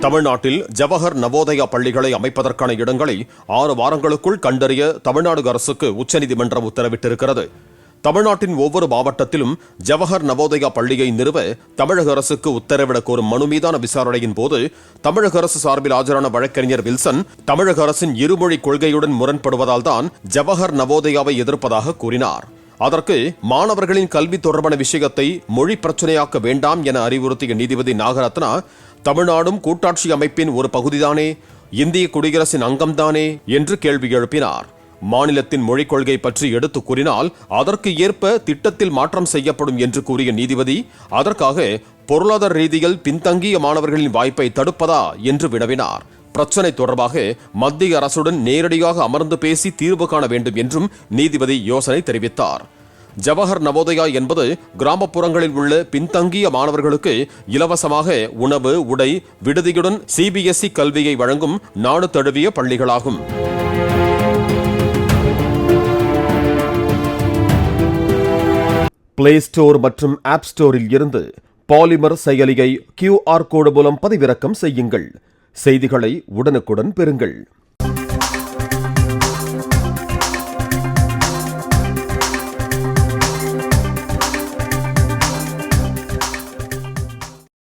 தமிழ்நாட்டில் ஜவஹர் நவோதயா பள்ளிகளை அமைப்பதற்கான இடங்களை 6 வாரங்களுக்குள் கண்டறிய தமிழ்நாடு அரசுக்கு உச்சநீதிமன்றம் உத்தரவிட்டிருக்கிறது. தமிழ்நாட்டின் ஒவ்வொரு மாவட்டத்திலும் ஜவஹர் நவோதயா பள்ளியை நிறுவ தமிழக அரசுக்கு உத்தரவிடக் கோரும் மனு மீதான விசாரணையின் போது தமிழக அரசு சார்பில் ஆஜரான வழக்கறிஞர் வில்சன் தமிழக அரசின் இருமொழி கொள்கையுடன் முரண்படுவதால் தான் ஜவஹர் நவோதயாவை எதிர்ப்பதாக கூறினார். அதற்கு மாணவர்களின் கல்வி தொடர்பான விஷயத்தை மொழி பிரச்சனையாக்க வேண்டாம் என அறிவுறுத்திய நீதிபதி நாகரத்னா, தமிழ்நாடும் கூட்டாட்சி அமைப்பின் ஒரு பகுதிதானே, இந்திய குடியரசின் அங்கம்தானே என்று கேள்வி எழுப்பினார். மாநிலத்தின் மொழிக் கொள்கை பற்றி எடுத்து கூறினால் அதற்கு ஏற்ப திட்டத்தில் மாற்றம் செய்யப்படும் என்று கூறிய நீதிபதி, அதற்காக பொருளாதார ரீதியில் பின்தங்கிய மாணவர்களின் வாய்ப்பை தடுப்பதா என்று வினவினார். பிரச்சினை தொடர்பாக மத்திய அரசுடன் நேரடியாக அமர்ந்து பேசி தீர்வு காண வேண்டும் என்றும் நீதிபதி யோசனை தெரிவித்தார். ஜவஹர் நவோதயா என்பது கிராமப்புறங்களில் உள்ள பின்தங்கிய மாணவர்களுக்கு இலவசமாக உணவு, உடை, விடுதியுடன் CBSE கல்வியை வழங்கும் நாடு தழுவிய பள்ளிகளாகும். பிளே ஸ்டோர் மற்றும் ஆப் ஸ்டோரில் இருந்து பாலிமர் செயலியை QR கோடு மூலம் பதிவிறக்கம் செய்யுங்கள். செய்திகளை உடனுக்குடன் பெறுங்கள்.